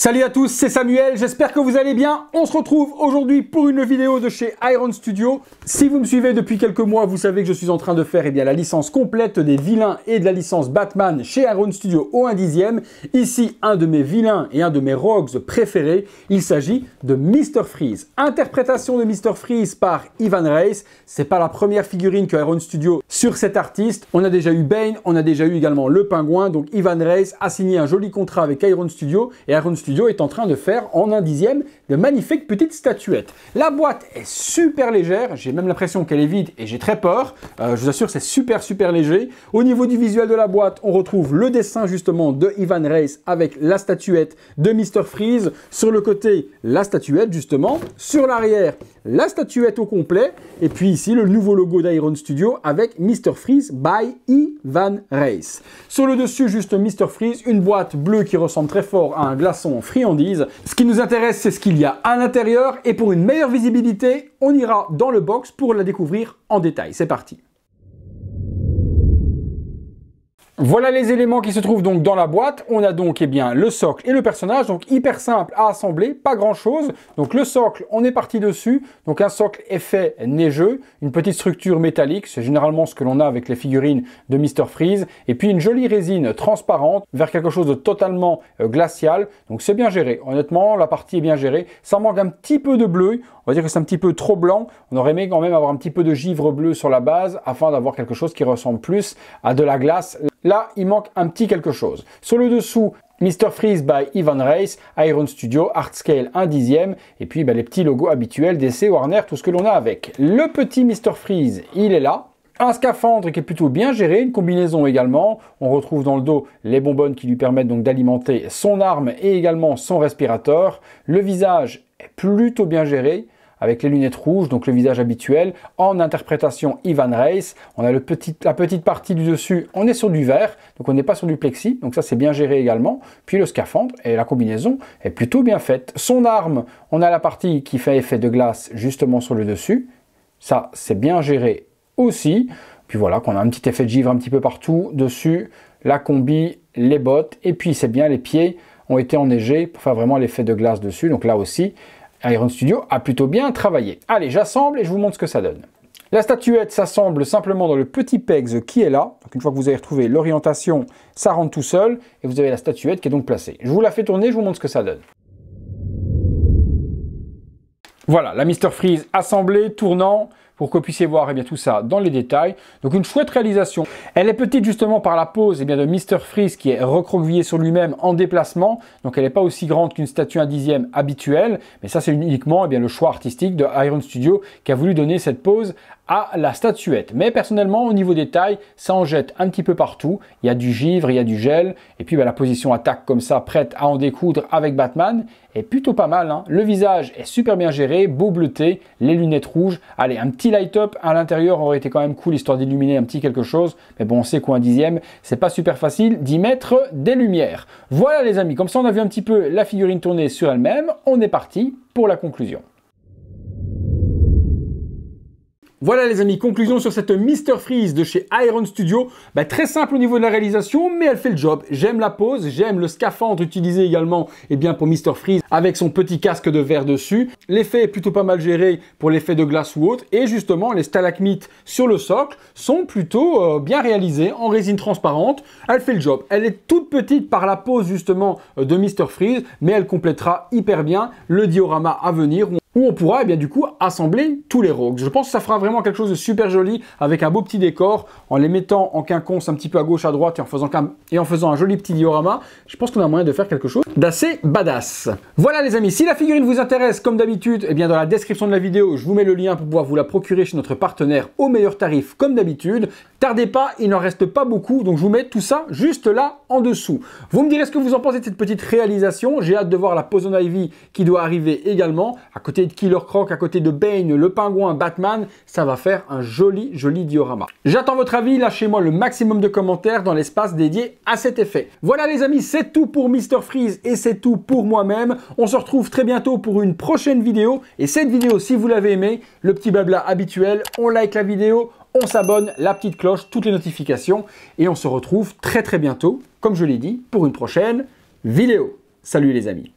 Salut à tous, c'est Samuel, j'espère que vous allez bien. On se retrouve aujourd'hui pour une vidéo de chez Iron Studio. Si vous me suivez depuis quelques mois, vous savez que je suis en train de faire la licence complète des vilains et de la licence Batman chez Iron Studio au 1/10. Ici, un de mes vilains et un de mes rogues préférés, il s'agit de Mr. Freeze. Interprétation de Mr. Freeze par Ivan Reis. C'est pas la première figurine que Iron Studio sur cet artiste. On a déjà eu Bane, on a déjà eu également le Pingouin. Donc Ivan Reis a signé un joli contrat avec Iron Studio et Iron Studio est en train de faire en 1/10 de magnifiques petites statuettes. La boîte est super légère, j'ai même l'impression qu'elle est vide et j'ai très peur. Je vous assure, c'est super léger. Au niveau du visuel de la boîte, on retrouve le dessin justement de Ivan Reis avec la statuette de Mr. Freeze. Sur le côté, la statuette justement. Sur l'arrière, la statuette au complet. Et puis ici, le nouveau logo d'Iron Studio avec Mr. Freeze by Ivan Reis. Sur le dessus, juste Mr. Freeze, une boîte bleue qui ressemble très fort à un glaçon en friandise. Ce qui nous intéresse, c'est ce qu'il y a à l'intérieur. Et pour une meilleure visibilité, on ira dans le box pour la découvrir en détail. C'est parti. Voilà les éléments qui se trouvent donc dans la boîte. On a donc le socle et le personnage, donc hyper simple à assembler, pas grand chose. Donc le socle, on est parti dessus. Donc un socle effet neigeux, une petite structure métallique, c'est généralement ce que l'on a avec les figurines de Mr. Freeze. Et puis une jolie résine transparente vers quelque chose de totalement glacial. Donc c'est bien géré. Honnêtement, la partie est bien gérée. Ça manque un petit peu de bleu. On va dire que c'est un petit peu trop blanc. On aurait aimé quand même avoir un petit peu de givre bleu sur la base afin d'avoir quelque chose qui ressemble plus à de la glace. Là, il manque un petit quelque chose. Sur le dessous, Mr. Freeze by Ivan Reis, Iron Studio, Art Scale 1/10. Et puis les petits logos habituels DC, Warner, tout ce que l'on a avec. Le petit Mr. Freeze, il est là. Un scaphandre qui est plutôt bien géré, une combinaison également. On retrouve dans le dos les bonbonnes qui lui permettent donc d'alimenter son arme et également son respirateur. Le visage est plutôt bien géré, avec les lunettes rouges, donc le visage habituel, en interprétation Ivan Reis. On a la petite partie du dessus, on est sur du verre, donc on n'est pas sur du plexi, donc ça c'est bien géré également. Puis le scaphandre et la combinaison est plutôt bien faite. Son arme, on a la partie qui fait effet de glace justement sur le dessus, ça c'est bien géré aussi. Puis voilà, qu'on a un petit effet de givre un petit peu partout dessus, la combi, les bottes, et puis c'est bien, les pieds ont été enneigés pour faire vraiment l'effet de glace dessus, donc là aussi, Iron Studio a plutôt bien travaillé. Allez, j'assemble et je vous montre ce que ça donne. La statuette s'assemble simplement dans le petit pegs qui est là. Donc une fois que vous avez retrouvé l'orientation, ça rentre tout seul et vous avez la statuette qui est donc placée. Je vous la fais tourner, je vous montre ce que ça donne. Voilà, la Mr. Freeze assemblée, tournant, pour que vous puissiez voir tout ça dans les détails. Donc une chouette réalisation. Elle est petite justement par la pose de Mr. Freeze qui est recroquevillé sur lui-même en déplacement. Donc elle n'est pas aussi grande qu'une statue 1/10 habituelle. Mais ça c'est uniquement le choix artistique de Iron Studio qui a voulu donner cette pose à la statuette. Mais personnellement, au niveau des tailles, ça en jette un petit peu partout. Il y a du givre, il y a du gel. Et puis la position attaque comme ça, prête à en découdre avec Batman, est plutôt pas mal. Le visage est super bien géré, beau bleuté, les lunettes rouges. Allez, un petit light-up à l'intérieur aurait été quand même cool, histoire d'illuminer un petit quelque chose. Mais bon, on sait qu'au 1/10, c'est pas super facile d'y mettre des lumières. Voilà les amis, comme ça on a vu un petit peu la figurine tourner sur elle-même. On est parti pour la conclusion. Voilà les amis, conclusion sur cette Mr. Freeze de chez Iron Studio. Très simple au niveau de la réalisation, mais elle fait le job. J'aime la pose, j'aime le scaphandre utilisé également pour Mr. Freeze avec son petit casque de verre dessus. L'effet est plutôt pas mal géré pour l'effet de glace ou autre. Et justement, les stalagmites sur le socle sont plutôt bien réalisés en résine transparente. Elle fait le job. Elle est toute petite par la pose justement de Mr. Freeze, mais elle complétera hyper bien le diorama à venir où on pourra du coup assembler tous les rogues. Je pense que ça fera vraiment quelque chose de super joli avec un beau petit décor en les mettant en quinconce un petit peu à gauche à droite et en faisant un joli petit diorama. Je pense qu'on a moyen de faire quelque chose d'assez badass. Voilà les amis, si la figurine vous intéresse comme d'habitude, dans la description de la vidéo, je vous mets le lien pour pouvoir vous la procurer chez notre partenaire au meilleur tarif comme d'habitude. Tardez pas, il n'en reste pas beaucoup, donc je vous mets tout ça juste là en dessous. Vous me direz ce que vous en pensez de cette petite réalisation. J'ai hâte de voir la Poison Ivy qui doit arriver également, à côté de Killer Croc, à côté de Bane, le Pingouin, Batman. Ça va faire un joli diorama. J'attends votre avis, lâchez-moi le maximum de commentaires dans l'espace dédié à cet effet. Voilà les amis, c'est tout pour Mr. Freeze et c'est tout pour moi-même. On se retrouve très bientôt pour une prochaine vidéo. Et cette vidéo, si vous l'avez aimée, le petit blabla habituel, on like la vidéo, on s'abonne, la petite cloche, toutes les notifications. Et on se retrouve très bientôt, comme je l'ai dit, pour une prochaine vidéo. Salut les amis.